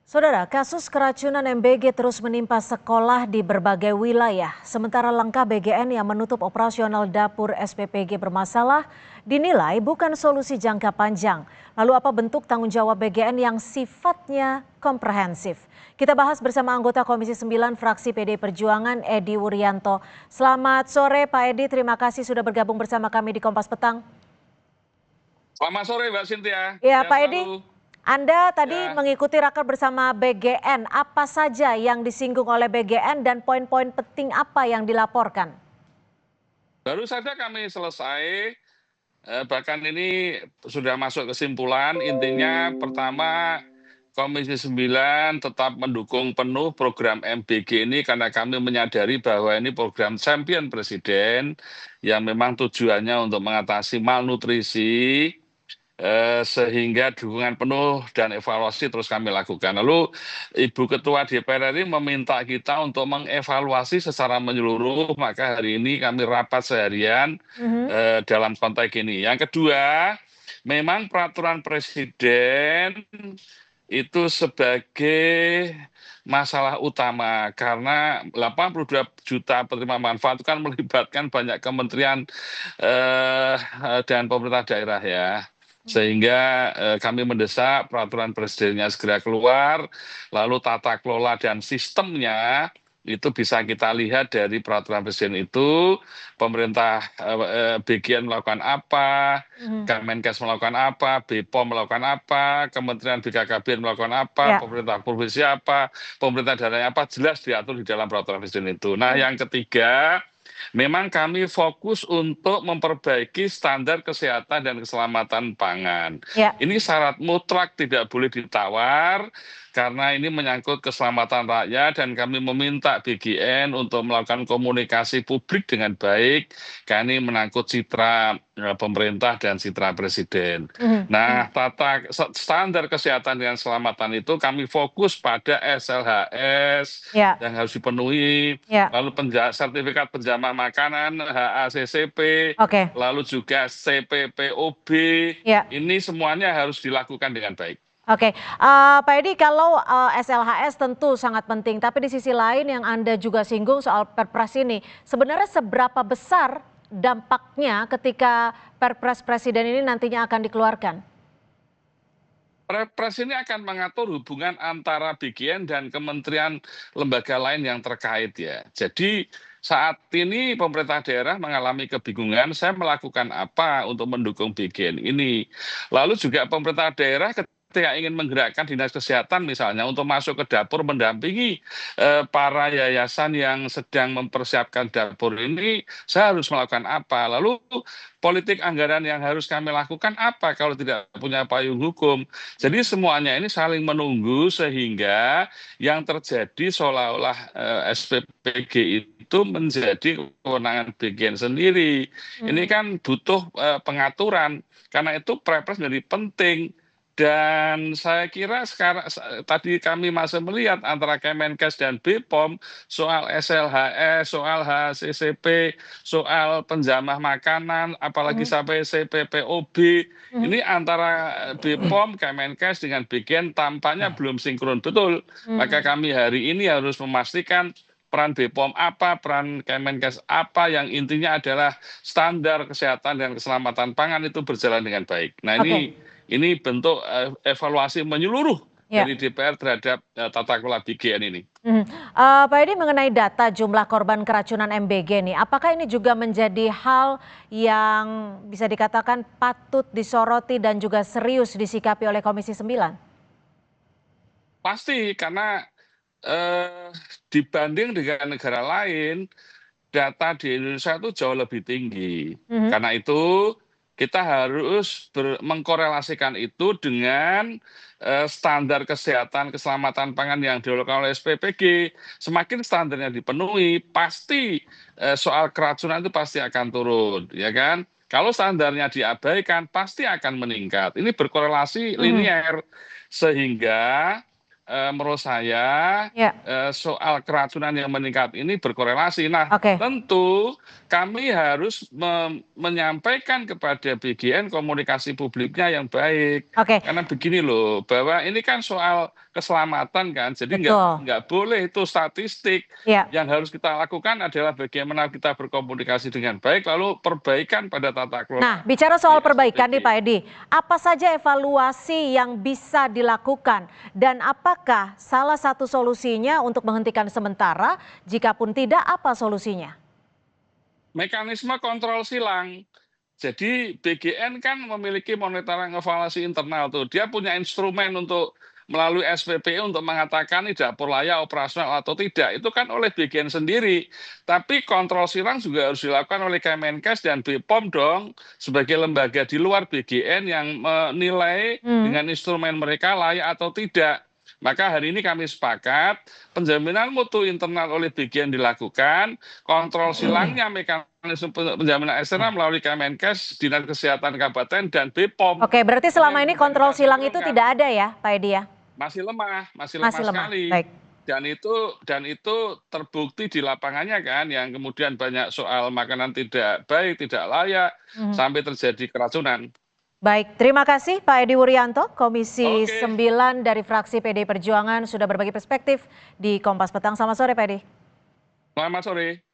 Saudara, kasus keracunan MBG terus menimpa sekolah di berbagai wilayah. Sementara langkah BGN yang menutup operasional dapur SPPG bermasalah dinilai bukan solusi jangka panjang. Lalu apa bentuk tanggung jawab BGN yang sifatnya komprehensif? Kita bahas bersama anggota Komisi 9 fraksi PD Perjuangan Edi Wuryanto. Selamat sore Pak Edi, terima kasih sudah bergabung bersama kami di Kompas Petang. Selamat sore Mbak Cynthia, Ya sehat Pak Edi, selalu. Anda tadi Ya, mengikuti raker bersama BGN. Apa saja yang disinggung oleh BGN dan poin-poin penting apa yang dilaporkan? baru saja kami selesai, bahkan ini sudah masuk kesimpulan. Intinya pertama, Komisi 9 tetap mendukung penuh program MBG ini karena kami menyadari bahwa ini program champion Presiden yang memang tujuannya untuk mengatasi malnutrisi, sehingga dukungan penuh dan evaluasi terus kami lakukan. Lalu Ibu Ketua DPR RI meminta kita untuk mengevaluasi secara menyeluruh, maka hari ini kami rapat seharian dalam konteks ini. Yang kedua, memang peraturan Presiden itu sebagai masalah utama karena 82 juta penerima manfaat itu kan melibatkan banyak kementerian dan pemerintah daerah ya. Sehingga kami mendesak peraturan presidennya segera keluar, lalu tata kelola dan sistemnya itu bisa kita lihat dari peraturan presiden itu, pemerintah BGN melakukan apa, Kemenkes melakukan apa, BPOM melakukan apa, Kementerian BKKBN melakukan apa, Ya, pemerintah provinsi apa, pemerintah daerahnya apa, jelas diatur di dalam peraturan presiden itu. Nah, yang ketiga, memang kami fokus untuk memperbaiki standar kesehatan dan keselamatan pangan. ya. Ini syarat mutlak tidak boleh ditawar karena ini menyangkut keselamatan rakyat dan kami meminta BGN untuk melakukan komunikasi publik dengan baik karena ini menangkut citra pemerintah dan citra presiden. Nah, standar kesehatan dan keselamatan itu kami fokus pada SLHS Ya, yang harus dipenuhi, ya. lalu sertifikat penjamah makanan HACCP, Oke, lalu juga CPPOB, ya. ini semuanya harus dilakukan dengan baik. Oke, Pak Edi, kalau SLHS tentu sangat penting, tapi di sisi lain yang Anda juga singgung soal Perpres ini, sebenarnya seberapa besar dampaknya ketika Perpres Presiden ini nantinya akan dikeluarkan? Perpres ini akan mengatur hubungan antara BGN dan kementerian lembaga lain yang terkait ya. Jadi saat ini pemerintah daerah mengalami kebingungan, saya melakukan apa untuk mendukung BGN ini. Lalu juga pemerintah daerah ketika ingin menggerakkan dinas kesehatan misalnya untuk masuk ke dapur mendampingi para yayasan yang sedang mempersiapkan dapur ini, saya harus melakukan apa. Lalu politik anggaran yang harus kami lakukan apa kalau tidak punya payung hukum. Jadi semuanya ini saling menunggu sehingga yang terjadi seolah-olah SPPG itu menjadi kewenangan BGN sendiri. Ini kan butuh pengaturan. Karena itu Perpres menjadi penting. Dan saya kira sekarang tadi kami masih melihat antara Kemenkes dan BPOM soal SLHS, soal HCCP, soal penjamah makanan, apalagi sampai CPPOB. Ini antara BPOM, Kemenkes dengan BGN tampaknya belum sinkron betul. Maka kami hari ini harus memastikan peran BPOM apa, peran Kemenkes apa, yang intinya adalah standar kesehatan dan keselamatan pangan itu berjalan dengan baik. Nah, Oke, ini bentuk evaluasi menyeluruh ya. dari DPR terhadap tata kelola BGN ini. Pak Edi, mengenai data jumlah korban keracunan MBG nih, apakah ini juga menjadi hal yang bisa dikatakan patut disoroti dan juga serius disikapi oleh Komisi 9? Pasti, karena dibanding dengan negara lain, data di Indonesia itu jauh lebih tinggi. Mhm. Karena itu kita harus mengkorelasikan itu dengan standar kesehatan keselamatan pangan yang dilakukan oleh SPPG. Semakin standarnya dipenuhi, pasti soal keracunan itu pasti akan turun, ya kan? Kalau standarnya diabaikan, pasti akan meningkat. Ini berkorelasi linier, sehingga menurut saya Ya, soal keracunan yang meningkat ini berkorelasi. Nah, oke. tentu kami harus menyampaikan kepada BGN komunikasi publiknya yang baik. Oke, Karena begini loh, bahwa ini kan soal keselamatan kan, jadi betul. nggak boleh itu statistik. Ya. Yang harus kita lakukan adalah bagaimana kita berkomunikasi dengan baik, lalu perbaikan pada tata Nah, kelola bicara di soal perbaikan nih SPPG. Pak Edi, apa saja evaluasi yang bisa dilakukan dan apakah salah satu solusinya untuk menghentikan sementara? Jikapun tidak, apa solusinya? Mekanisme kontrol silang. Jadi BGN kan memiliki monitoring evaluasi internal tuh. Dia punya instrumen untuk melalui SPPE untuk mengatakan ini dapur layak operasional atau tidak. Itu kan oleh BGN sendiri. Tapi kontrol silang juga harus dilakukan oleh Kemenkes dan BPOM dong. Sebagai lembaga di luar BGN yang menilai Hmm. dengan instrumen mereka layak atau tidak. Maka hari ini kami sepakat penjaminan mutu internal oleh BGN dilakukan, kontrol silangnya mekanisme penjaminan eksternal melalui Kemenkes, Dinas Kesehatan Kabupaten, dan BPOM. Oke, berarti Ini selama yang ini kemudian kontrol kita silang itu sinkronkan. tidak ada ya, Pak Edi ya? Masih lemah Masih lemah. sekali. Baik. Dan itu terbukti di lapangannya kan, yang kemudian banyak soal makanan tidak baik, tidak layak, Mhm. sampai terjadi keracunan. Baik, terima kasih Pak Edi Wuryanto, Komisi Oke, 9 dari fraksi PDI Perjuangan sudah berbagi perspektif di Kompas Petang. Selamat sore Pak Edi. selamat sore.